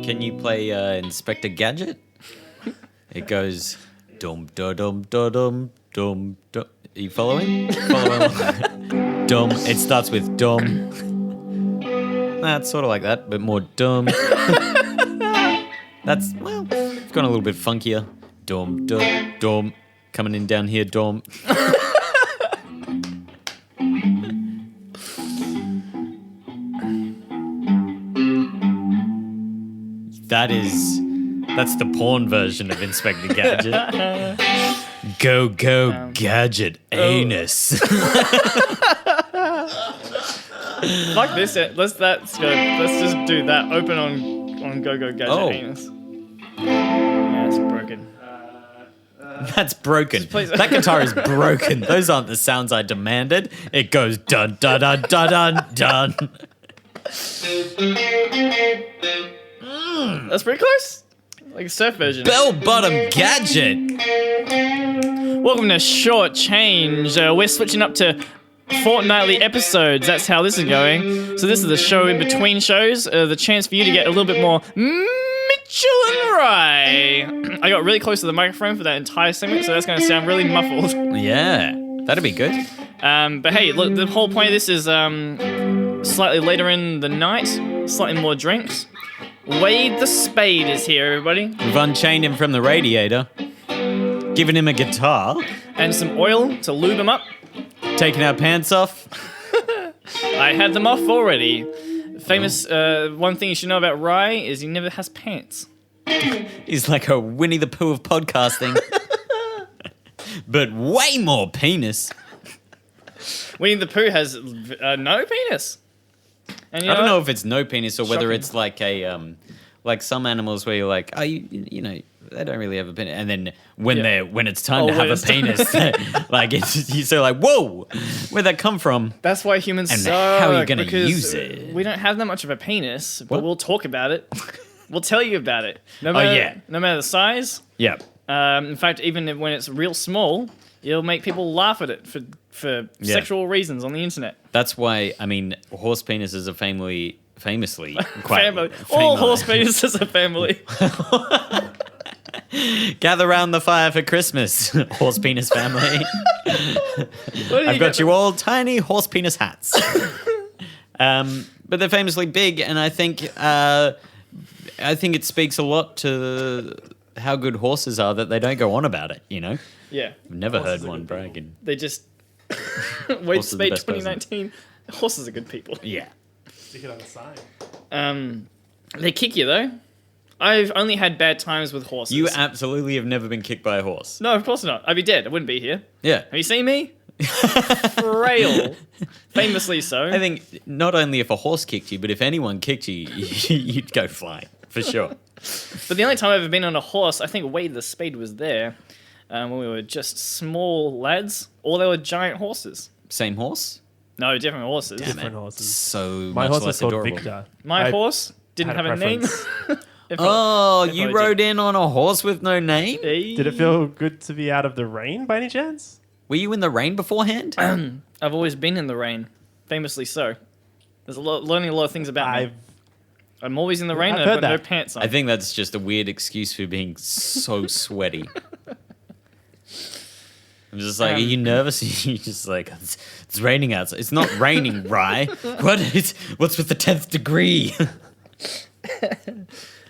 Can you play Inspector Gadget? It goes dum da dum da dum dum dum. Are you following? Following. Dum. It starts with dum. It's sort of like that, but more dum. That's, well, it's gone a little bit funkier. Dum dum dum. Coming in down here, dum. That's the porn version of Inspector Gadget. Go, Gadget, anus. Fuck this. Let's just do that. Open on Go Gadget anus. Yeah, it's broken. That's broken. That guitar is broken. Those aren't the sounds I demanded. It goes dun dun dun dun dun dun. That's pretty close. Like a surf version. Bell bottom gadget. Welcome to Short Change. We're switching up to fortnightly episodes. That's how this is going. So this is the show in between shows. The chance for you to get a little bit more Mitchell and Rye. I got really close to the microphone for that entire segment, so that's going to sound really muffled. Yeah, that'd be good. But hey, look, the whole point of this is slightly later in the night, slightly more drinks. Wayde the Spade is here, everybody. We've unchained him from the radiator, given him a guitar, and some oil to lube him up. Taking our pants off. I had them off already. Famous, one thing you should know about Rye is he never has pants. He's like a Winnie the Pooh of podcasting. But way more penis. Winnie the Pooh has no penis. And I don't know if it's no penis or whether it's like a like some animals where you're like, oh, you know, they don't really have a penis, and then when it's time to have a penis, like you're so like, whoa, where'd that come from? That's why humans and suck. How are you going to use it? We don't have that much of a penis, but we'll talk about it. We'll tell you about it. No matter the size. Yeah. In fact, even when it's real small, it'll make people laugh at it for sexual reasons on the internet. That's why, I mean, horse penises are famously quite family. All horse penises are family. Gather round the fire for Christmas, horse penis family. I've got you all tiny horse penis hats. But they're famously big, and I think it speaks a lot to how good horses are that they don't go on about it, you know? Yeah. I've never heard one bragging. They just... Wayde the Spade 2019. Horses are good people. Yeah. Stick it on the sign. They kick you, though. I've only had bad times with horses. You absolutely have never been kicked by a horse. No, of course not. I'd be dead. I wouldn't be here. Yeah. Have you seen me? Frail. Famously so. I think not only if a horse kicked you, but if anyone kicked you, you'd go flying, for sure. But the only time I've ever been on a horse, I think Wayde the Spade was there when we were just small lads, or they were giant horses. Same horse? No, different horses. Different horses. So My much horse less was called adorable. Victor. My horse didn't have a name. You rode in on a horse with no name? Did it feel good to be out of the rain by any chance? Were you in the rain beforehand? I've always been in the rain, famously so. There's learning a lot of things about me. I'm always in the rain and I've got no pants on. I think that's just a weird excuse for being so sweaty. I'm just like, are you nervous? You're just like, it's raining outside. It's not raining, Rye. What's with the 10th degree?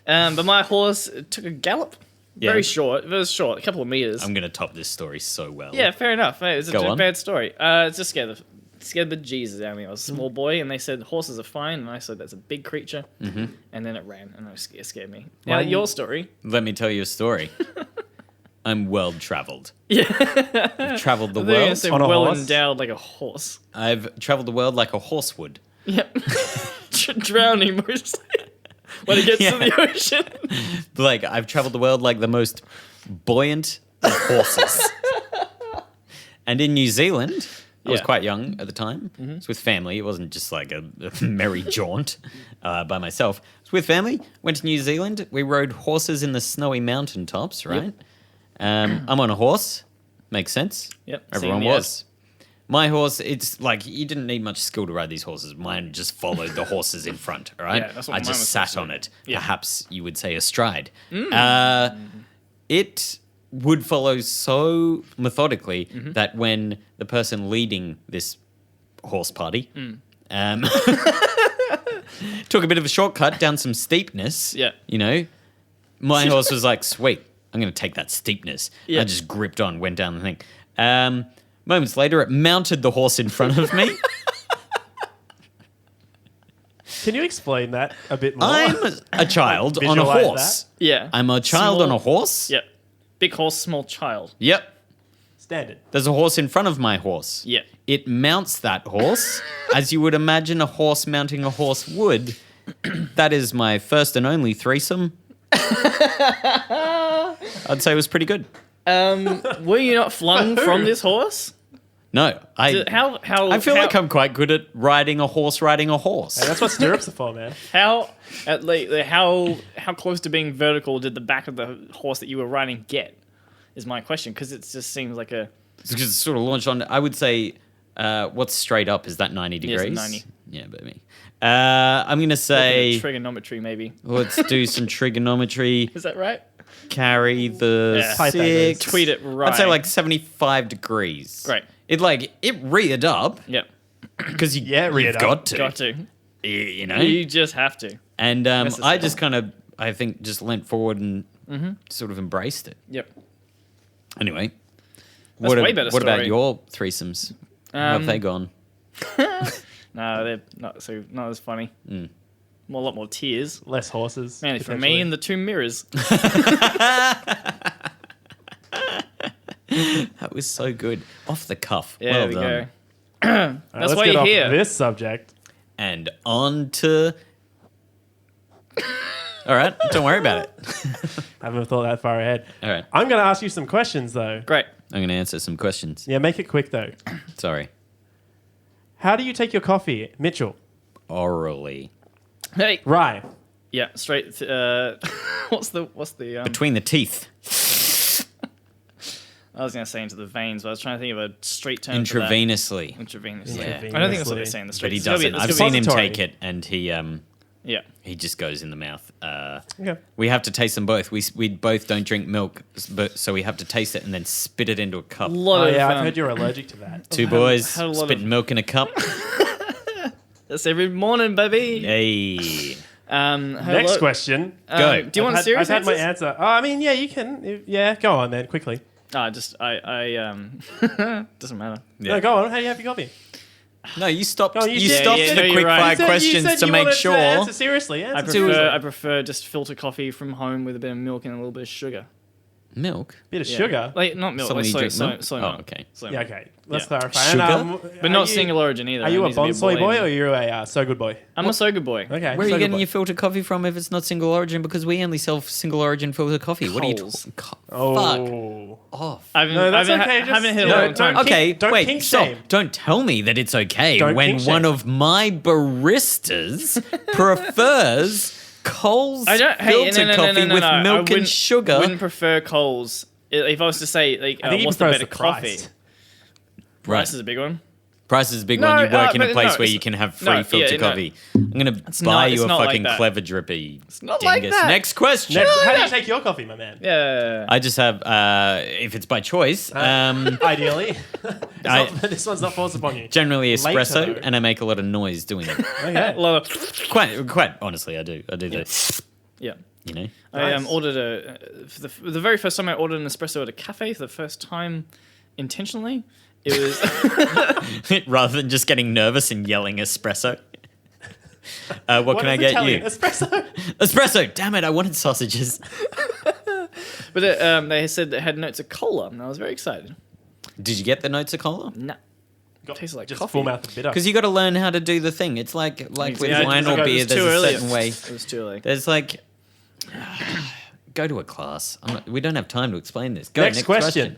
But my horse took a gallop. Very short. It was short, a couple of meters. I'm going to top this story so well. Yeah, fair enough. It's a bad story. It's just scared the bejesus out of me. I was a small boy, and they said horses are fine, and I said that's a big creature. Mm-hmm. And then it ran, and it scared me. Now, your story. Let me tell you a story. I'm well-traveled. Yeah. I've traveled the world. Say on a horse? Endowed like a horse. I've traveled the world like a horse would. Yep. Drowning mostly. When it gets to the ocean. Like, I've traveled the world like the most buoyant of horses. And in New Zealand, I was quite young at the time. Mm-hmm. It was with family. It wasn't just like a merry jaunt by myself. It was with family. Went to New Zealand. We rode horses in the snowy mountaintops, right? Yep. I'm on a horse. Makes sense. Yep. Everyone was. My horse, it's like you didn't need much skill to ride these horses. Mine just followed the horses in front, all right? Yeah, that's what I mine just was sat supposed on to it. do. Yeah. Perhaps you would say astride. It would follow so methodically that when the person leading this horse party took a bit of a shortcut down some steepness, you know, my horse was like, sweet, I'm going to take that steepness. Yeah. I just gripped on, went down the thing. Moments later, it mounted the horse in front of me. Can you explain that a bit more? I'm a child on a Visualize horse. Yeah. I'm a child on a horse. Yep. Big horse, small child. Yep. Standard. There's a horse in front of my horse. Yep. It mounts that horse as you would imagine a horse mounting a horse would. That is my first and only threesome. I'd say it was pretty good. Were you not flung from this horse? No, I feel like I'm quite good at riding a horse. Hey, that's what stirrups are for, man. How close to being vertical did the back of the horse that you were riding get? Is my question, because it just seems like a. Because it's sort of launched on. I would say, what's straight up? Is that 90 degrees? Yes, 90. Yeah, baby. I'm gonna say Trigonometry, maybe. let's do some trigonometry. Is that right? Carry the Pythagoras. 6. Tweet it right. I'd say like 75 degrees. Great. It reared up Yep. because reared you've up. got to. Got to. You know. You just have to. And I Necessary. just kind of, I think, just leant forward and sort of embraced it. Yep. Anyway, That's way better what about story. your threesomes? How have they gone? No, they're not as funny. A lot more tears. Less horses. Mainly for me potentially. and the two mirrors. That was so good. Off the cuff. Yeah, well we done. go. All right, That's let's why get you're off here. this subject. And on to... All right, don't worry about it. I haven't thought that far ahead. All right, I'm going to ask you some questions, though. Great. I'm going to answer some questions. Yeah, make it quick, though. Sorry. How do you take your coffee, Mitchell? Orally. Hey. Rye. Yeah, straight. What's the Between the teeth. I was gonna say into the veins, but I was trying to think of a straight term for that. Intravenously. Intravenously. Yeah. I don't think that's what they say in the But streets. he It's gotta be- doesn't. it's I've gotta seen him Suppository. take it, and Yeah. he just goes in the mouth. Okay. We have to taste them both. We both don't drink milk, so we have to taste it and then spit it into a cup. A lot Oh, of. yeah, I've heard you're allergic to that. Two boys had a lot spitting of- milk in a cup. That's every morning, baby. Hey, Next question. Go. Do you want serious I've had my answers? answer. Oh, I mean, yeah, you can. Yeah, go on then, quickly. Doesn't matter. Yeah. No, go on. How do you have your coffee? no, you stopped. No, you said- stopped yeah, the no, you're quick right. fire questions to make sure. answer seriously. I Answer seriously. prefer just filter coffee from home with a bit of milk and a little bit of sugar. Milk. Bit of Yeah. sugar. Like not milk, Someone like you drink soy milk? soy Oh, milk. okay. Soy Yeah, milk. okay. Let's Yeah. clarify. Sugar? But not single origin either. Are It you a needs to be bonsai boy boy or are you a so good boy? I'm a so good boy. Okay. Where are so you good getting boy. your filter coffee from if it's not single origin? Because we only sell single origin filter coffee. What are you Coles. talking? Oh. Fuck off. I haven't, No, that's I haven't, okay, ha- just- haven't hit no, a long time. don't keep- Okay, don't wait, kink stop. shame. Don't tell me that it's okay Don't when kink one shame. of my baristas prefers Coles I don't. Hey, filter no, coffee with I milk and wouldn't- sugar. Wouldn't prefer Coles. If I was to say, like, I think he what's the prefers better the coffee? price. Price is a big one. Price is a big No, one. You work in a but place no, where it's- you can have free no, filter yeah, no. coffee. I'm gonna buy not- you it's a not like fucking that. clever drippy. It's not like that. Next question. Next, how do you take your coffee, my man? Yeah. I just have, if it's by choice, Ideally. I- This one's not forced upon you. generally Later, espresso, though. and I make a lot of noise doing it. Okay. A lot of- quite honestly, I do that. yeah. You know, I Nice. ordered for the very first time I ordered an espresso at a cafe for the first time intentionally. It was rather than just getting nervous and yelling espresso. What can I is get Italian? you? Espresso. Espresso. Damn it! I wanted sausages. but they said it had notes of cola, and I was very excited. Did you get the notes of cola? Nah. Tastes like Just coffee. full mouth of bitter. Because you got to learn how to do the thing. It's like with Yeah, wine it was or beer. too There's a early. certain way. It was too early. There's like, go to a class. We don't have time to explain this. Go Next question.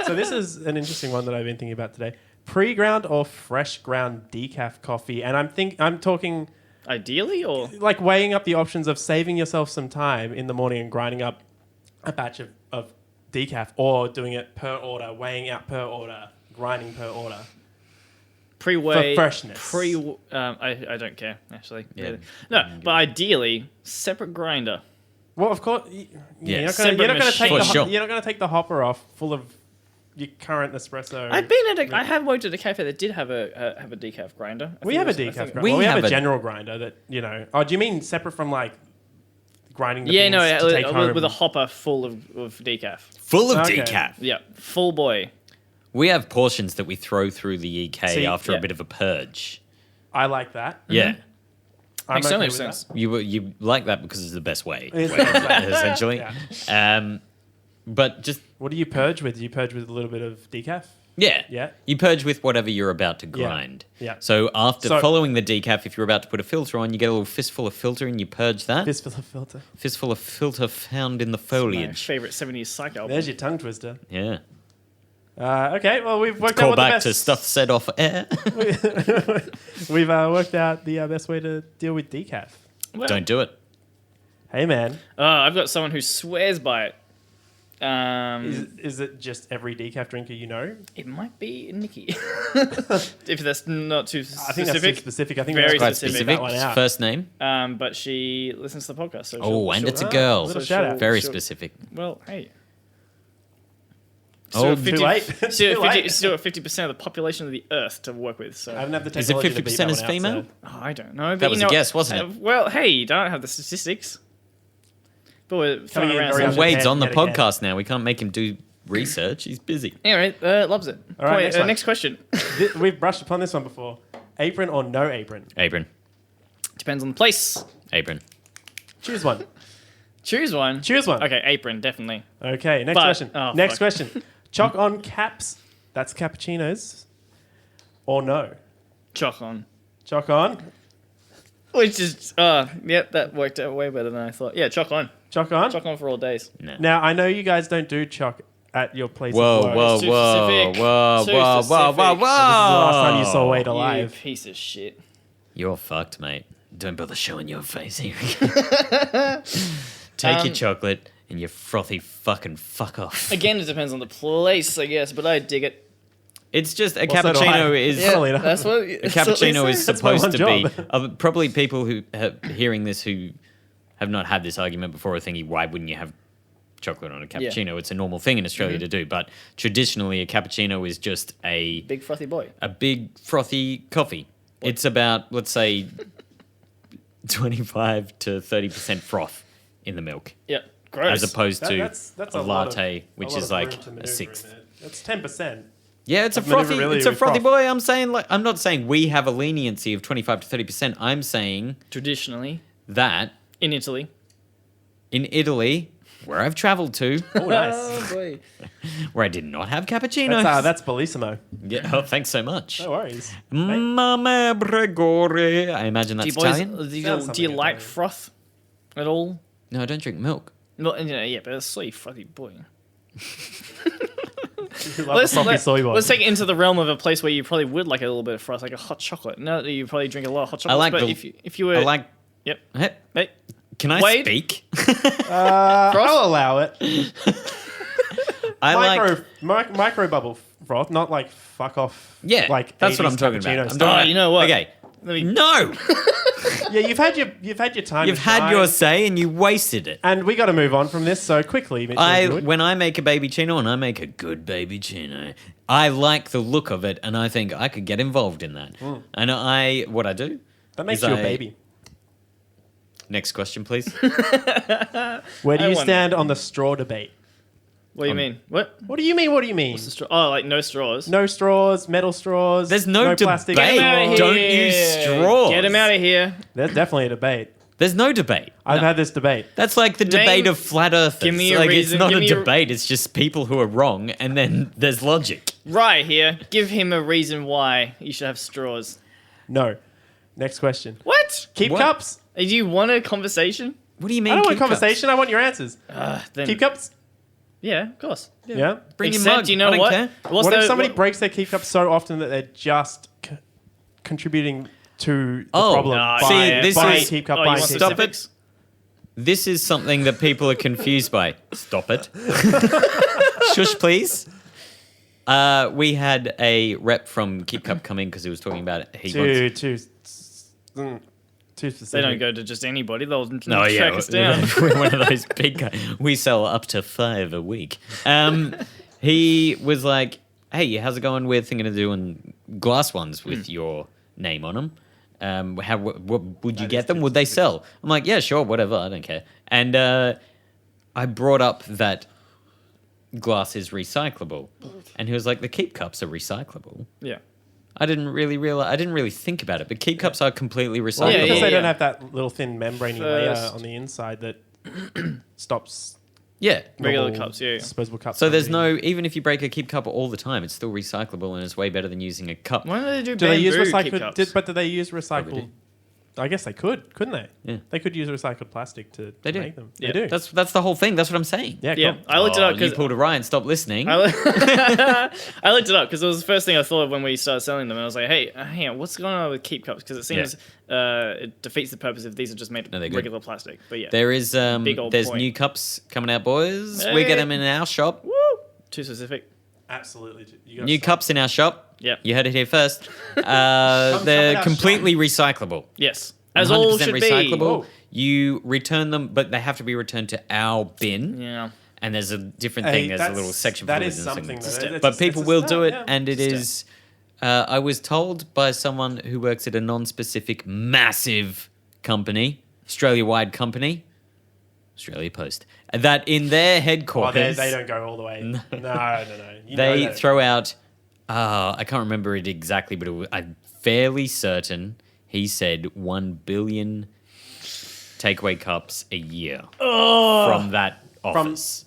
So this is an interesting one that I've been thinking about today. Pre-ground or fresh ground decaf coffee? And I'm talking Ideally, or like weighing up the options of saving yourself some time in the morning and grinding up a batch of decaf, or doing it per order, weighing out per order, grinding per order? Pre-weigh. For freshness. I don't care, actually. Yeah. Really. No, but ideally, separate grinder. Well, of course. Yeah, You're not separate going to machine. take For sure. you're not going to take the hopper off full of your current espresso. I have worked at a cafe that did have a decaf grinder. We have a decaf grinder. We We have have a a- general grinder that, you know. Oh, do you mean separate from like grinding the Yeah, beans no, to take home? with a hopper full of decaf. Full of Okay. decaf. Yeah, full boy. We have portions that we throw through the EK See, after yeah. a bit of a purge. I like that. Yeah. I'm Makes so okay much with sense. that. You like that because it's the best way, It's the best way. essentially. Yeah. But just, What do you purge with? Do you purge with a little bit of decaf? yeah. Yeah. You purge with whatever you're about to grind. Yeah. So after So- following the decaf, if you're about to put a filter on, you get a little fistful of filter and you purge that. Fistful of filter. Fistful of filter found in the My foliage. favorite 70s psych album. There's your tongue twister. Yeah. Okay, well, we've worked out Call what the back best... to stuff said off air. We've worked out the best way to deal with decaf. Well, Don't do it. Hey, man. I've got someone who swears by it. Is it just every decaf drinker you know? It might be Nikki. If that's not too I think that's too specific. specific. I think Very that's Quite specific. specific. That one out. First name. But she listens to the podcast. So Oh, and she'll- it's a girl. little shout out. Very she'll- specific. Well, hey. Oh, too late. Still Too late. 50% of the population of the Earth to work with. So I haven't had the Is it technology to beat 50% that is one out, female? so- Oh, I don't know. But That you was a know, guess, wasn't it? Well, hey, you don't have the statistics. But we're throwing in around very some. under- Wade's on the yet again. podcast now. We can't make him do research. He's busy. Anyway, loves it. All right, next one. Next question. We've brushed upon this one before. Apron or no apron? Apron. Depends on the place. Apron. Choose one. Choose one. Choose one. Okay, apron, definitely. Okay, next But- question. oh, Next fuck. question. Choc on caps, that's cappuccinos, or no? Chalk on. Choc on? Which is, yep, that worked out way better than I thought. Yeah, chalk on. Choc on? Chalk on for all days. No. Now, I know you guys don't do choc at your place Whoa, of work. whoa, It's too whoa, specific. whoa, Too whoa, whoa, whoa, specific. whoa. This is the last time you saw Wade You alive. piece of shit. You're fucked, mate. Don't bother showing your face here. Take your chocolate and your frothy fucking fuck off. Again, it depends on the place, I guess, but I dig it. It's just a Well, so do I. cappuccino is Yeah. Totally not. That's what. a cappuccino is That's my supposed one to be. job. Probably people who hearing this who have not had this argument before are thinking, why wouldn't you have chocolate on a cappuccino? It's a normal thing in Australia to do, but traditionally a cappuccino is just a Big frothy boy. big frothy coffee. It's about, let's say, 25 to 30% froth in the milk, Yeah, gross. as opposed to That's a lot latte, of- which lot is of like room to a maneuver sixth. in it. That's 10%. Yeah, it's a I've never frothy. really It's a with frothy froth. boy. I'm saying, like, I'm not saying we have a leniency of 25 to 30%. I'm saying Traditionally, that in Italy. in Italy, where I've travelled to, Oh, nice. Oh, boy. where I did not have cappuccinos. That's Bellissimo. Yeah, oh, thanks so much. No worries. Mamma Bregore. I imagine Do that's you, boys, Italian. do you, Sounds do you something like Italian. froth at all? No, I don't drink milk. No, yeah, but it's soy frothy boy. You love the frothy soy boy. Let's take it into the realm of a place where you probably would like a little bit of froth, like a hot chocolate. No, you probably drink a lot of hot chocolate. like but the- if you were, I like. yep, Hey, hey, can I Wade? speak? I'll allow it. I micro bubble froth, not like fuck off. Yeah, like that's what 80s I'm talking about. cappuccino I'm stuff. talking Oh, about- you know what? Okay. let me. No, Yeah, you've had your time. you've to had shine, your say and you wasted it. and we got to move on from this so quickly. Mitchell and Wood. When I make a baby chino, and I make a good baby chino, I like the look of it, and I think I could get involved in that. And what I do? that makes is you a I- baby. Next question, please. Where do I you wonder. stand on the straw debate? What do you mean? What? What do you mean? What do you mean? What's the straw? Oh, like no straws. No straws, metal straws. There's no plastic debate. Get 'em outta straws. Don't here. use straws. Get him out of here. There's definitely a debate. There's no debate. I've had this debate. That's like the debate of flat earthers. Give me a like reason, it's not give a me a- debate. It's just people who are wrong, and then there's logic. Right here. Give him a reason why you should have straws. No. Next question. What? Keep What? cups. Do you want a conversation? What do you mean? I don't want keep cups? conversation. I want your answers. Then, Keep cups. Yeah, of course. Yeah. Bring your Except, mug. you know I don't what? care. What's What if the- somebody what- breaks their keep cups so often that they're just contributing to the Oh, problem? Nah, by, see, this buying is- keep cup, Oh, you buying want keep stop cup. it. specifics? This is something that people are confused by. Stop it. Shush, please. We had a rep from Keep Cup come in because he was talking about it. Too specific. They don't go to just anybody. They'll No, track us down. We're one of those big guys. We sell up to 5 a week. He was like, hey, how's it going? We're thinking of doing glass ones with your name on them. What would you get them? Would they sell? I'm like, yeah, sure, whatever. I don't care. And I brought up that glass is recyclable. And he was like, the Keep Cups are recyclable. Yeah. I didn't really think about it, but Keep Cups are completely recyclable. Yeah, Because they don't yeah. have that little thin membrane layer on the inside that stops Yeah. Regular normal cups, yeah. disposable cups. So from there's being- no, even if you break a Keep Cup all the time, it's still recyclable and it's way better than using a cup. Why don't they do Do they use bamboo Keep recycled? Cups? But do they use Probably recycled? do. I guess they could, couldn't they? Yeah. They could use recycled plastic to They do. make them. Yeah. They do. That's the whole thing. That's what I'm saying. Yeah, Yeah, cool. I looked it up You because pulled a Ryan, stop listening. I looked it up because it was the first thing I thought of when we started selling them. And I was like, hey, hang on, what's going on with Keep Cups? Because it seems it defeats the purpose if these are just made No, they're of good. regular plastic. But yeah, There is Big old there's point. new cups coming out, boys. We Hey. get them in our shop. woo, too specific. Absolutely. You gotta New stop. cups in our shop. Yep. You heard it here first. in They're our completely recyclable. Yes, as all 100% should recyclable. Whoa. You return them, but they have to be returned to our bin. be. Yeah. And there's a different Hey, thing. There's a that's- little section for that it is and something, something. though. It's But a- people it's a will step, do it, yeah. and it is. I was told by someone who works at a non-specific, massive company, Australia-wide company, Australia Post, that in their Oh, headquarters they don't go all the way. No. You know they that. throw out. I can't remember it exactly, but I'm fairly certain he said 1 billion takeaway cups a year from that office.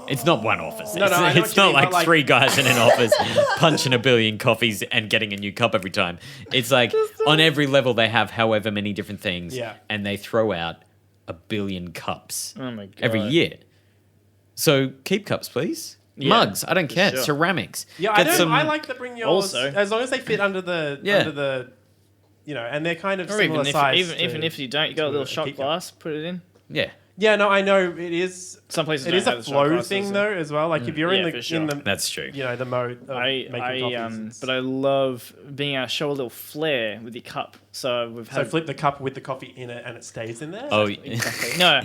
It's not one office. No, I know It's what you not mean, like but, like- 3 guys in an office punching 1 billion coffees and getting a new cup every time. It's like on every level they have however many different things, Yeah. and they throw out 1 billion cups Oh my god. every year. So keep cups, please. Yeah, Mugs, I don't for care. sure. Ceramics. Yeah, Get I don't. some- I like to bring yours Also- as long as they fit under the Yeah. and they're kind of Or similar even size. even if you don't, you got a to little a shot Keep Cup. glass, put it in. Yeah. Yeah, no, I know it is. Some places It don't is a have the shot flow glasses, thing so- though as well. Like if you're Yeah, in for the sure. That's true. the mode of making coffees. But I love being able to show a little flair with your cup. So we've So had flip the cup with the coffee in it and it stays in there. Oh, no,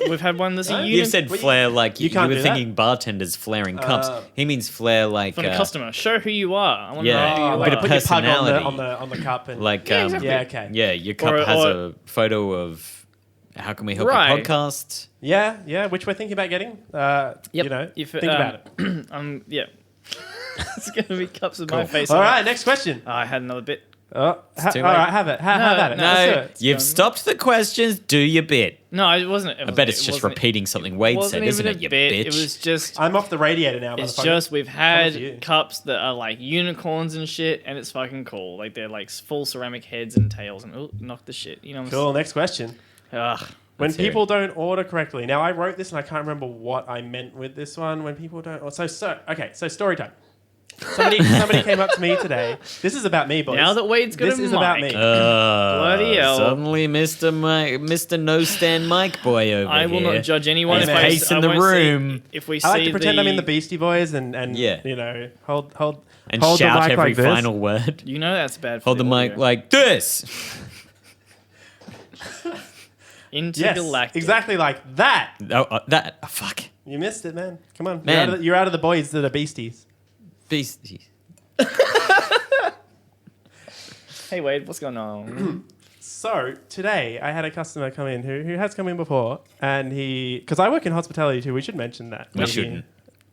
we've had one that's a you said Well, you- flare like you you can't were do that. thinking bartenders flaring cups. He means flare like for the customer. Show who you are. I want yeah. to know who a you bit are. of put your pug personality. on the cup and like Yeah, exactly. yeah, okay. yeah, your cup Or- has or- a photo of how can we help Right. a podcast? yeah, which we're thinking about getting. Yep. You know, If, think about it. Yeah. It's gonna be cups with my face. All on it. right, next question. I had another bit. Oh, all too right, late. have it. Have at it. no, Let's do No, it. It's you've gone. stopped the questions. Do your bit. No, it wasn't. I bet it's just repeating something Wade said, isn't it? You bitch. It was just. I'm off the radiator now. It's motherfucker. just we've Coming had to you. cups that are like unicorns and shit, and it's fucking cool. Like they're like full ceramic heads and tails, and knock the shit. You know what Cool. Next question. I'm saying? Ugh. When Let's hear people don't order correctly. Now I wrote this and I can't remember what I meant with this one. When people don't. So story time. Somebody came up to me today. This is about me, boys. Now that Wade's got this a is about mic. me. Bloody hell. Suddenly, Mr. No Stand Mike Boy over I will here. not judge anyone He's if I pacing the won't see- room. If we I like see to pretend I'm in the Beastie Boys and Yeah. you know hold And hold shout the mic every like this. final word. You know that's bad. For Hold the mic audio. like this. Yes, Intergalactic. exactly like that. Fuck. You missed it, man. Come on, Man. You're out of the boys that are beasties. Beastie. Hey Wade, what's going on? So today I had a customer come in who has come in before, and because I work in hospitality too. We should mention that. We Maybe. shouldn't.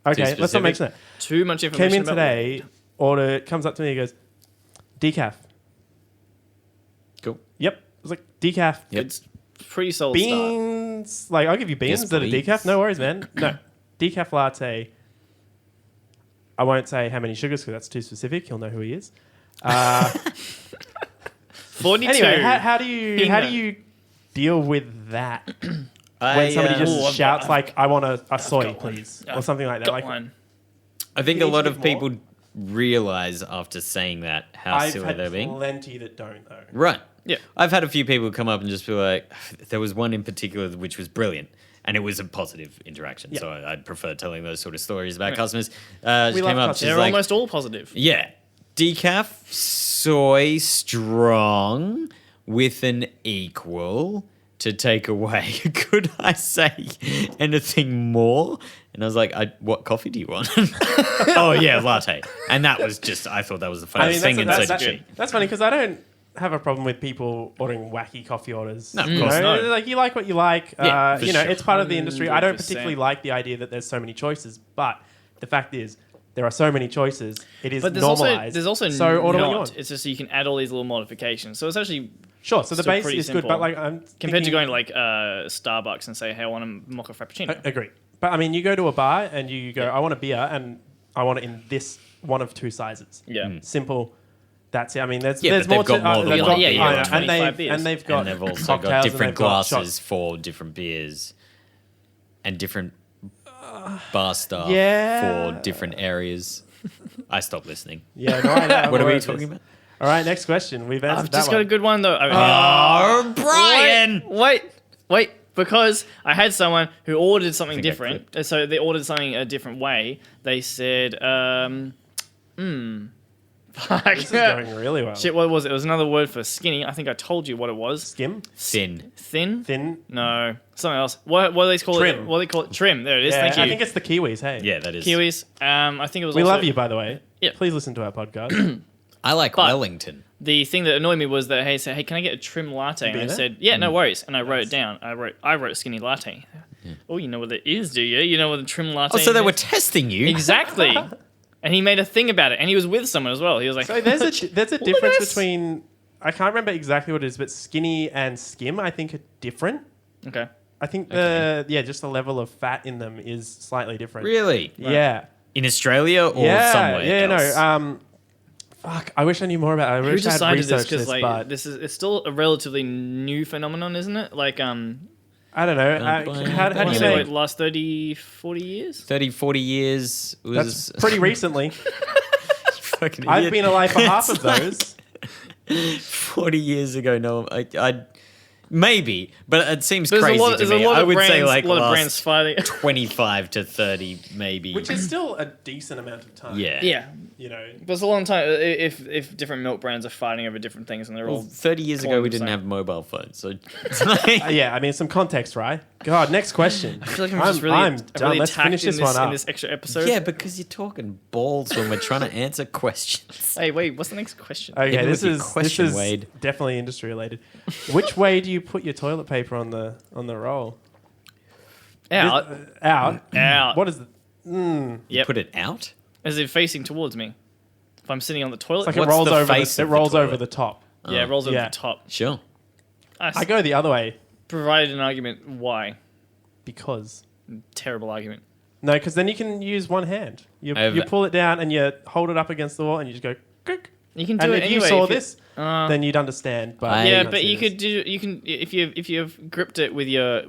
Okay, Too let's not specific. mention that. Too much information. Came in about today, comes up to me, he goes, decaf. Cool. Yep. I was like, decaf. Yep. It's pretty solid start. Beans. Like, I'll give you beans Yes, that are please. decaf. No worries, man. No. Decaf latte. I won't say how many sugars because that's too specific. He'll know who he is. 42. Anyway, how do you Bingo. deal with that when somebody just shouts like, "I want a soy, got one. please," I've or something like that? got Like, one. I think You a need lot to of give more? people realize after saying that how I've silly had they're being. plenty that don't though. Right. Yeah. I've had a few people come up and just be like, there was one in particular which was brilliant. And it was a positive interaction, Yeah. so I'd prefer telling those sort of stories about Right. customers. She love came up, customers. she's They're like, almost all positive. yeah, decaf, soy, strong, with an equal to take away. Could I say anything more? And I was like, what coffee do you want? Oh, yeah, latte. And that was just, I thought that was the funniest thing. And so did she. That's funny because I don't have a problem with people ordering wacky coffee orders. No, of You course know, not. Like, you like what you like. Yeah, for sure. It's part of the industry. I don't 100%. particularly like the idea that there's so many choices, but the fact is, there are so many choices. It is But normalized. there's also so order what you not. want. It's just you can add all these little modifications. So it's actually Sure. So the still base pretty is good, simple. but like I'm compared to thinking- going to like Starbucks and say, hey, I want a mocha frappuccino. Agree. But I mean, you go to a bar and you go, I want a beer and I want it in this one of two sizes. Yeah. Simple. That's it. I mean, there's Yeah, but more they've got more than they've one got- beer I know, and 25 beers. and they've got And they've also cocktails got and different they've got glasses shots. for different beers and different bar staff yeah. for different areas. I stopped listening. Yeah, no, I know. I'm What are aware we of talking this. about? All right, next question. We've answered I've that just got one. a good one though. Oh, Brian! Wait, because I had someone who ordered something think I different. So they ordered something a different way. They said, fuck. This is going really well. Shit, what was it? It was another word for skinny. I think I told you what it was. Skim? Thin. Thin? Thin? No, something else. What do they call it? Trim. What do they call it? Trim. There it is. Yeah, Thank you. I think it's the Kiwis, hey. Yeah, that is. Kiwis. I think it was We also, love you, by the way. Yeah. Please listen to our podcast. I like But- Wellington. The thing that annoyed me was that, hey, said, hey, can I get a trim latte? And I Beer? said, yeah, no worries. And I wrote it down. I wrote skinny latte. Oh, you know what it is, do you? You know what a trim latte Oh, so they is? were testing you? Exactly. And he made a thing about it. And he was with someone as well. He was like, So there's a Look at difference this. between, I can't remember exactly what it is, but skinny and skim I think are different. okay. I think just the level of fat in them is slightly different. Really? Yeah. In Australia or Yeah. somewhere Yeah. else? No. Fuck. I wish I knew more about it. I Who wish I had decided this? researched Because this, like but it's still a relatively new phenomenon, isn't it? Like I don't know. How do I you say make? like the last 30, 40 years? 30, 40 years was... That's pretty recently. fucking I've idiot. been alive for half of That's those. 40 years ago, no. I maybe, but it seems There's crazy a lot, to there's me. a lot I of would brands, say like a lot of last brands fighting. 25 to 30, maybe. Which is still a decent amount of time. yeah. Yeah. You know. But it's a long time if different milk brands are fighting over different things and they're Well, all 30 years ago, calling we them didn't the have mobile phones, so it's like, Yeah, I mean, some context, right? God, next question. I feel like I'm just really, I'm I'm done. really Let's attacked finish in this this, one up. in this extra episode. yeah, because you're talking balls when we're trying to answer questions. Hey, wait, what's the next question? Okay, Hit me this with your is question, this is Wade. definitely industry related. Which way do you put your toilet paper on the roll? Out. Out. Out. What is the? Yep. Put it out? As if facing towards me. If I'm sitting on the toilet, It's like What's it rolls the over. face It of the rolls over toilet? the top. yeah, it rolls over Yeah. the top. Sure. I go the other way Provided an argument why. because Terrible argument. no, because then you can use one hand. You I've- pull it down and you hold it up against the wall and you just go. Click. You can do And it if anyway. you saw if you- this, then you'd understand. But I- you yeah, can't but see you this. could do. You can if you've gripped it with your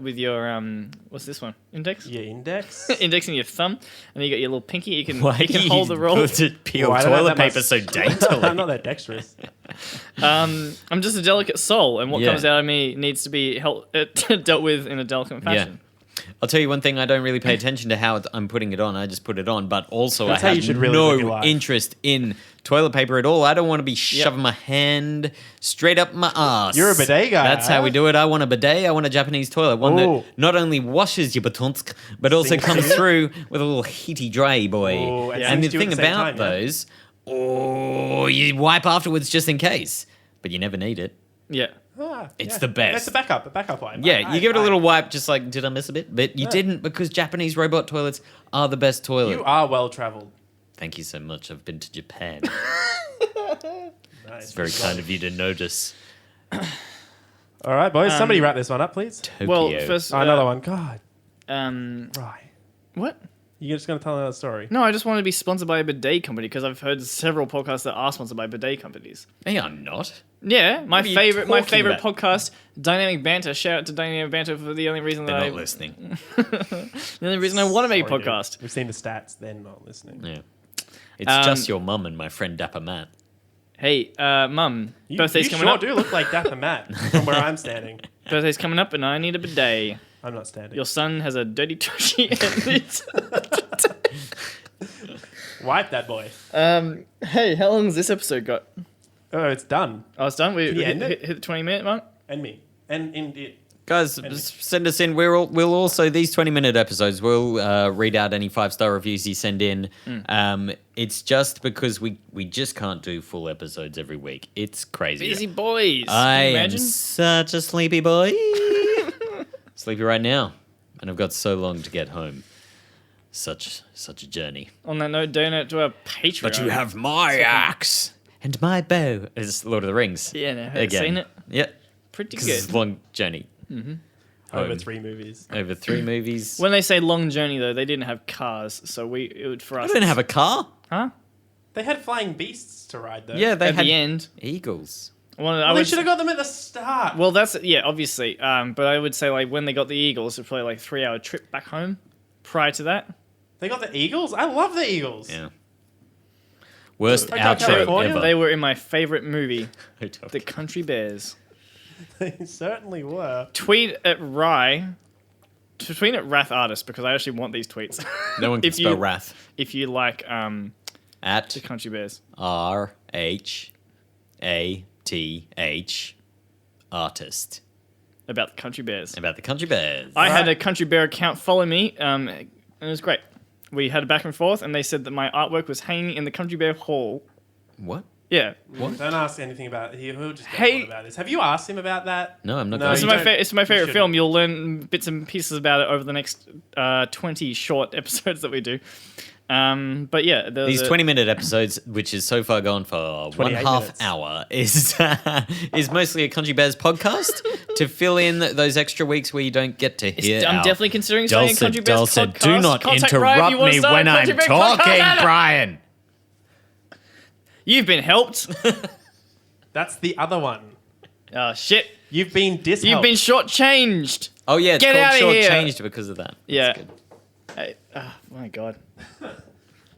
what's this one? Index. Your index. Index and your thumb, and you got your little pinky. You can Why you can hold the roll. Put it peel Well, I don't have toilet that much- paper so daintily? I'm not that dexterous. I'm just a delicate soul, and what Yeah. comes out of me needs to be dealt with in a delicate fashion. I'll tell you one thing. I don't really pay attention to how I'm putting it on. I just put it on. But also, That's I how you have should really live your no life. interest in toilet paper at all. I don't want to be shoving my hand straight up my ass. You're a bidet guy, That's how huh? we do it. I want a bidet. I want a Japanese toilet. One Ooh. that not only washes your batonsk, but also Sinks comes too. through with a little heaty dry boy. Ooh, and and the sinks too at thing the same about time, yeah? those, you wipe afterwards just in case. But you never need it. Yeah. It's the best. It's a backup wipe. Yeah, you give it a little wipe, just like, did I miss a bit? But you didn't, because Japanese robot toilets are the best toilet. You are well traveled. Thank you so much. I've been to Japan. Nice. It's very kind of you to notice. All right, boys. Somebody wrap this one up, please. Tokyo. Well, first Another one. God. Right. What? You're just going to tell another story. No, I just wanted to be sponsored by a bidet company because I've heard several podcasts that are sponsored by bidet companies. They are not. Yeah, my are you favorite talking about? podcast, Dynamic Banter. Shout out to Dynamic Banter for the only reason They're that not listening. the only reason I want to make a Sorry, dude. podcast. We've seen the stats. They're not listening. Yeah. It's Um, just your mum and my friend Dapper Matt. Hey, Mum, You birthday's coming sure up. do look like Dapper Matt from where I'm standing. Birthday's coming up, and I need a bidet. I'm not standing. Your son has a dirty tushy. Wipe that boy. Hey, how long has this episode got? Oh, it's done. Oh, it's done. We Can you end it? hit the 20-minute mark. And me. And it. Guys, send us in. We'll also, these 20-minute episodes, we'll read out any 5-star reviews you send in. It's just because we just can't do full episodes every week. It's crazy. Busy boys. I Can you am imagine? such a sleepy boy. Sleepy right now. And I've got so long to get home. Such a journey. On that note, donate to our Patreon. But you have my axe and my bow. It's Lord of the Rings. Yeah, no, have Again. seen it? Yeah. Pretty Because it's good. a long journey. Over 3 movies. Over 3 movies. When they say long journey, though, they didn't have cars, so it would for I us. didn't have a car. Huh? They had flying beasts to ride, though. Yeah, they At had the end. eagles. Well, they should have got them at the start. Well, that's obviously. But I would say like when they got the Eagles, it was probably like 3-hour trip back home. Prior to that, They got the Eagles? I love the Eagles. Yeah. Worst Hotel outro California? ever. they were in my favorite movie, Hotel The Country Bears. They certainly were. Tweet at Rye. Tweet at Wrath Artist because I actually want these tweets. No one can If spell you- wrath. If you like At The Country Bears. RHATH artist. About the Country Bears. About the country bears. I had a Country Bear account follow me, and it was great. We had a back and forth, and they said that my artwork was hanging in the Country Bear Hall. What? Yeah. Don't ask anything about it. He'll just go Hey- on about this. Have you asked him about that? No, I'm not No, going It's you to. don't- it's my you favorite shouldn't. film. You'll learn bits and pieces about it over the next 20 short episodes that we do. But yeah, These 20-minute episodes, which is so far gone for 28 1/2 minutes. hour, is mostly a Country Bears podcast to fill in those extra weeks where you don't get to hear. I'm our definitely considering starting a Country Bears dulcet, podcast. do not Contact Ryan if you interrupt wanna me start a when Country I'm Bears talking, podcast. Brian. You've been helped. That's the other one. Oh shit! You've been dishelped. You've been shortchanged. Oh yeah, it's Get called outta here. Shortchanged because of that. That's Yeah. good. Hey, oh my god.